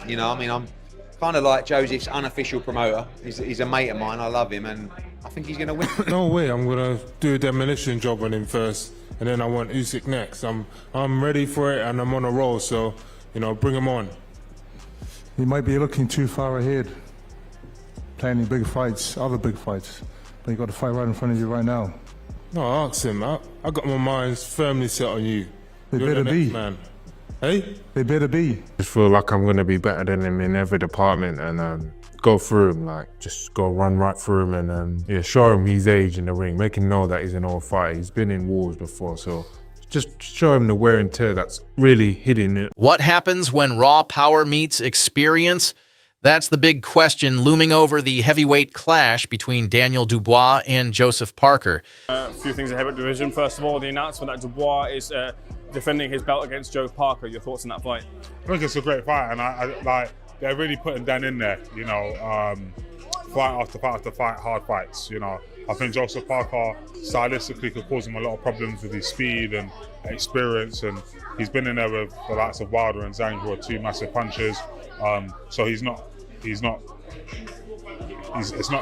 You know, I mean, I'm kind of like Joseph's unofficial promoter. He's a mate of mine. I love him, and I think he's going to win. No way, I'm going to do a demolition job on him first, and then I want Usyk next. I'm ready for it, and I'm on a roll, so, you know, bring him on. You might be looking too far ahead, planning big fights, other big fights, but you got to fight right in front of you right now. No, ask him. I got my mind firmly set on you. They You're better the be. next man. Hey? They better be. I just feel like I'm going to be better than him in every department, and go through him, like just go run right through him, and yeah, show him his age in the ring, make him know that he's an old fighter. He's been in wars before, so just show him the wear and tear that's really hitting it. What happens when raw power meets experience? That's the big question looming over the heavyweight clash between Daniel Dubois and Joseph Parker. A few things in the heavyweight division. First of all, the announcement that Dubois is defending his belt against Joe Parker. Your thoughts on that fight? I think it's a great fight, and I like they're really putting Dan in there. You know, fight after fight after fight, hard fights. You know, I think Joseph Parker stylistically could cause him a lot of problems with his speed and experience, and he's been in there with the likes of Wilder and Zhang, who are two massive punchers. So it's not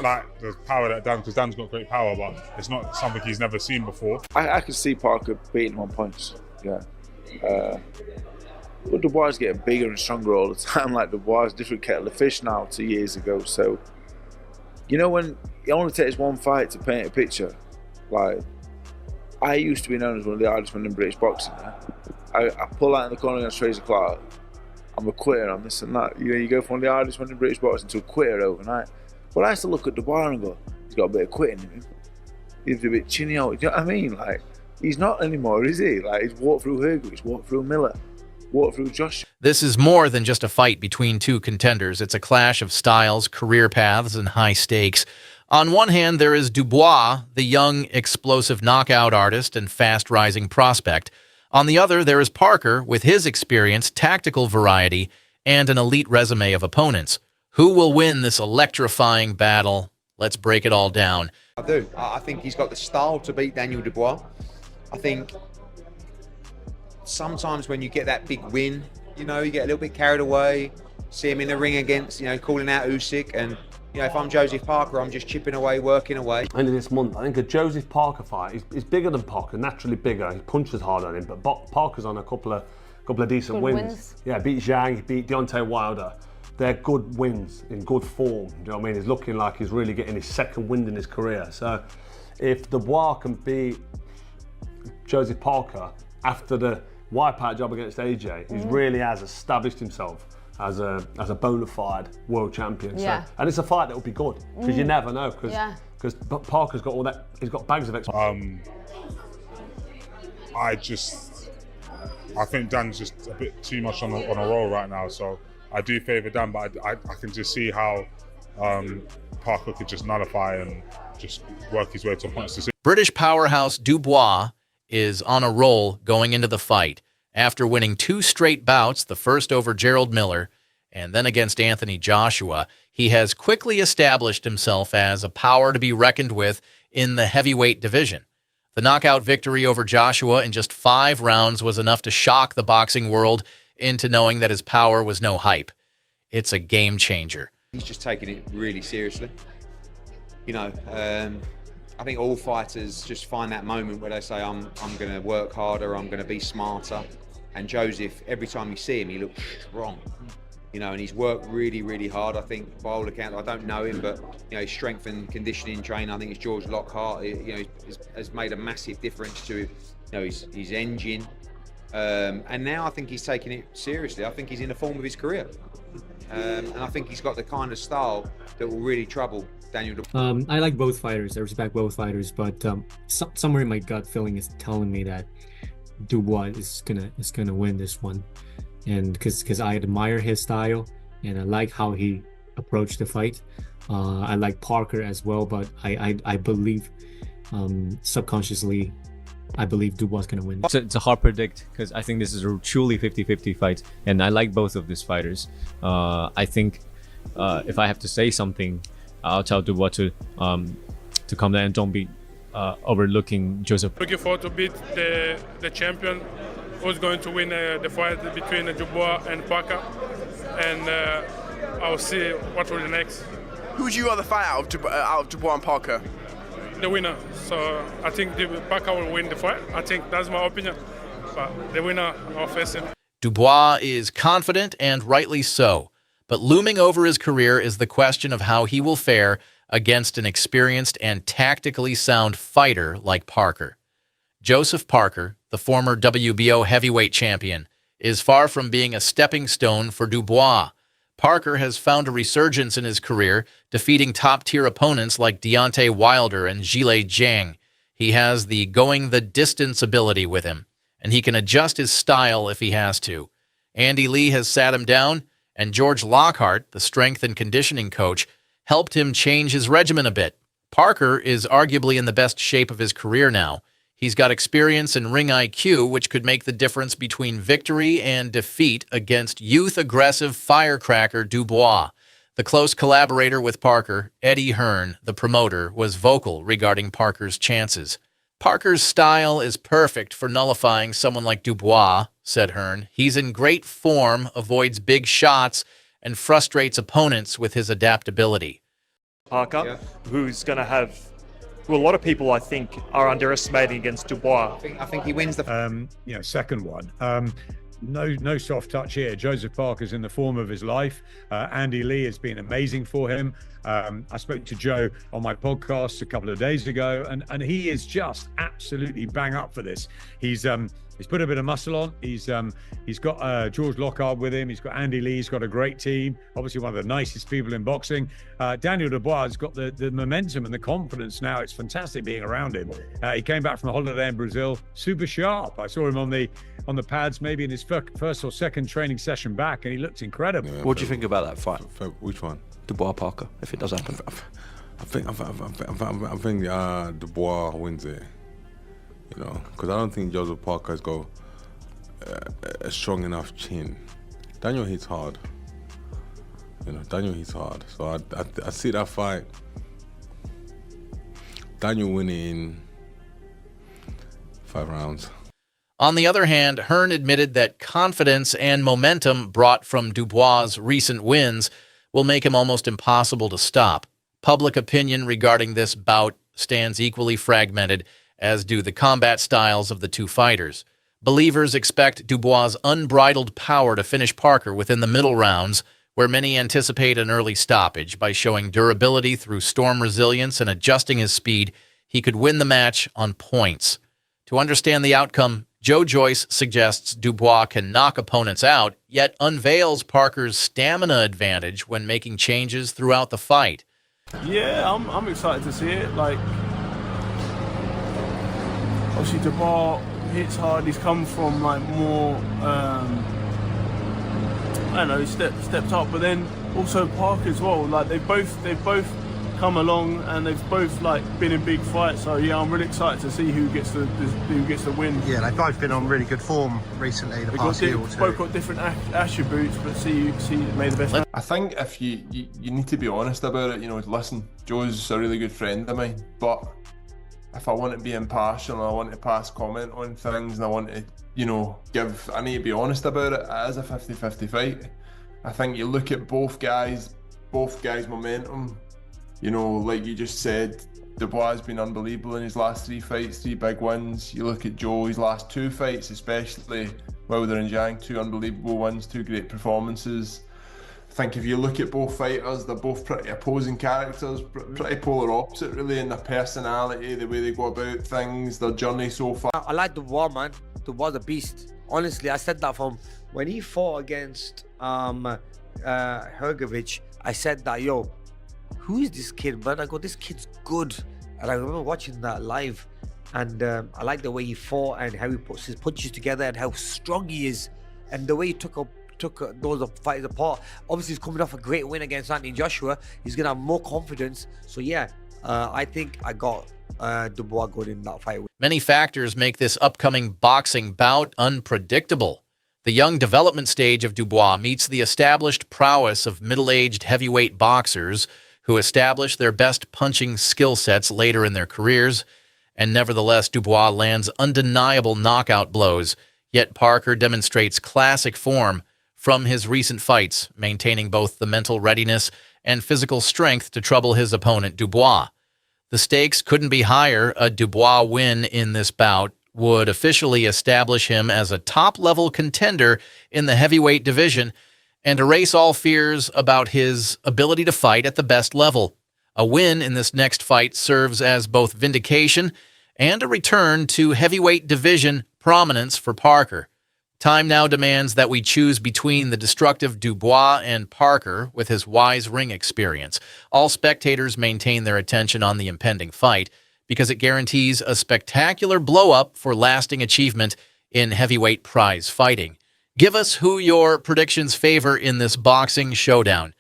like the power that Dan, because Dan's got great power, but it's not something he's never seen before. I can see Parker beating him on points, yeah. But Dubois is getting bigger and stronger all the time. Like Dubois is a different kettle of fish now 2 years ago. So, you know, when it only takes one fight to paint a picture. Like, I used to be known as one of the hardest men in British boxing. I pull out in the corner against Fraser Clark. I'm a quitter on this and that. You know, you go from one of the hardest men in British boxing to a quitter overnight. But I used to look at Dubois and go, he's got a bit of quitting in him. He's a bit chinny out. You know what I mean? Like, he's not anymore, is he? Like, he's walked through Hergo, he's walked through Miller, walked through Josh. This is more than just a fight between two contenders. It's a clash of styles, career paths, and high stakes. On one hand, there is Dubois, the young, explosive knockout artist and fast-rising prospect. On the other, there is Parker, with his experience, tactical variety, and an elite resume of opponents. Who will win this electrifying battle? Let's break it all down. I do. I think he's got the style to beat Daniel Dubois. I think sometimes when you get that big win, you know, you get a little bit carried away, see him in the ring against, you know, calling out Usyk, and, you know, if I'm Joseph Parker, I'm just chipping away, working away. End of this month, I think a Joseph Parker fight, he's bigger than Parker, naturally bigger, he punches hard on him, but Parker's on a couple of decent wins. Yeah, beat Zhang, he beat Deontay Wilder. They're good wins, in good form, you know what I mean? He's looking like he's really getting his second win in his career. So if Dubois can beat Joseph Parker after the wipeout job against AJ, he really has established himself as a bona fide world champion. Yeah. So, and it's a fight that will be good, because you never know, because Parker's got all that, he's got bags of experience. I think Dan's just a bit too much on a roll right now, so I do favour Dan, but I can just see how Parker could just nullify and just work his way to a points decision. British powerhouse Dubois is on a roll going into the fight. After winning 2 straight bouts, the first over Gerald Miller and then against Anthony Joshua, he has quickly established himself as a power to be reckoned with in the heavyweight division. The knockout victory over Joshua in just 5 rounds was enough to shock the boxing world into knowing that his power was no hype. It's a game changer. He's just taking it really seriously. You know, I think all fighters just find that moment where they say, I'm going to work harder, I'm going to be smarter. And Joseph, every time you see him, he looks strong. You know, and he's worked really, really hard. I think, by all accounts, I don't know him, but, you know, his strength and conditioning trainer, I think it's George Lockhart, you know, has made a massive difference to, you know, his engine. And now I think he's taking it seriously. I think he's in the form of his career. And I think he's got the kind of style that will really trouble Daniel Dubois. I like both fighters. I respect both fighters, but somewhere in my gut feeling is telling me that Dubois is gonna win this one, and because I admire his style and I like how he approached the fight. I like Parker as well, but I believe subconsciously I believe Dubois is going to win. It's a hard predict, because I think this is a truly 50-50 fight, and I like both of these fighters. I think if I have to say something, I'll tell Dubois to come there and don't be overlooking Joseph. Looking forward to beat the champion, who's going to win the fight between Dubois and Parker. and I'll see what will be next. Who would you rather fight out of Dubois and Parker? The winner. So I think Parker will win the fight. I think that's my opinion. But the winner, I'll face him. Dubois is confident, and rightly so. But looming over his career is the question of how he will fare against an experienced and tactically sound fighter like Parker. Joseph Parker, the former WBO heavyweight champion, is far from being a stepping stone for Dubois. Parker has found a resurgence in his career, defeating top-tier opponents like Deontay Wilder and Zhilei Zhang. He has the going-the-distance ability with him, and he can adjust his style if he has to. Andy Lee has sat him down, and George Lockhart, the strength and conditioning coach, helped him change his regimen a bit. Parker is arguably in the best shape of his career now. He's got experience and ring IQ, which could make the difference between victory and defeat against youth-aggressive firecracker Dubois. The close collaborator with Parker, Eddie Hearn, the promoter, was vocal regarding Parker's chances. Parker's style is perfect for nullifying someone like Dubois, said Hearn. He's in great form, avoids big shots, and frustrates opponents with his adaptability. Parker, who's going to have, who a lot of people, I think, are underestimating against Dubois. I think he wins the second one. No soft touch here. Joseph Parker's in the form of his life. Andy Lee has been amazing for him. I spoke to Joe on my podcast a couple of days ago, and he is just absolutely bang up for this. He's put a bit of muscle on. He's got George Lockhart with him. He's got Andy Lee. He's got a great team. Obviously, one of the nicest people in boxing. Daniel Dubois has got the momentum and the confidence now. It's fantastic being around him. He came back from a holiday in Brazil, super sharp. I saw him on the pads, maybe in his first or second training session back, and he looked incredible. What do you think about that fight? Which one? Dubois Parker, if it does happen. I think Dubois wins it. You know, because I don't think Joseph Parker's got a strong enough chin. Daniel hits hard. So I see that fight. Daniel winning in 5 rounds. On the other hand, Hearn admitted that confidence and momentum brought from Dubois' recent wins will make him almost impossible to stop. Public opinion regarding this bout stands equally fragmented, as do the combat styles of the two fighters. Believers expect Dubois' unbridled power to finish Parker within the middle rounds, where many anticipate an early stoppage. By showing durability through storm resilience and adjusting his speed, he could win the match on points. To understand the outcome, Joe Joyce suggests Dubois can knock opponents out, yet unveils Parker's stamina advantage when making changes throughout the fight. Yeah, I'm excited to see it. Obviously Dubois hits hard. He's come from more, stepped up. But then also Parker as well. They've both come along and they've both been in big fights. So yeah, I'm really excited to see who gets the win. Yeah, they've both been on really good form recently. The past year or two. Both got different attributes, but see made the best. I think if you need to be honest about it. Listen, Joe's a really good friend of mine, but if I want to be impartial, I want to pass comment on things, and I want to, I need to be honest about it. It is a 50-50 fight. I think you look at both guys' momentum. Like you just said, Dubois has been unbelievable in his last 3 fights, 3 big wins. You look at Joe's last 2 fights, especially Wilder and Zhang, 2 unbelievable wins, 2 great performances. I think if you look at both fighters, they're both pretty opposing characters, pretty polar opposite really in their personality, the way they go about things, their journey so far. I like Dubois, man. Dubois a beast. Honestly, I said that from when he fought against Hergovich. I said that, yo, who is this kid, man? I go, this kid's good. And I remember watching that live, and I like the way he fought and how he puts his punches together and how strong he is, and the way he took those fights apart. Obviously, he's coming off a great win against Anthony Joshua. He's gonna have more confidence. So yeah, I think I got Dubois good in that fight. Many factors make this upcoming boxing bout unpredictable. The young development stage of Dubois meets the established prowess of middle-aged heavyweight boxers who establish their best punching skill sets later in their careers, and nevertheless Dubois lands undeniable knockout blows, yet Parker demonstrates classic form from his recent fights, maintaining both the mental readiness and physical strength to trouble his opponent, Dubois. The stakes couldn't be higher. A Dubois win in this bout would officially establish him as a top-level contender in the heavyweight division and erase all fears about his ability to fight at the best level. A win in this next fight serves as both vindication and a return to heavyweight division prominence for Parker. Time now demands that we choose between the destructive Dubois and Parker with his wise ring experience. All spectators maintain their attention on the impending fight because it guarantees a spectacular blow-up for lasting achievement in heavyweight prize fighting. Give us who your predictions favor in this boxing showdown.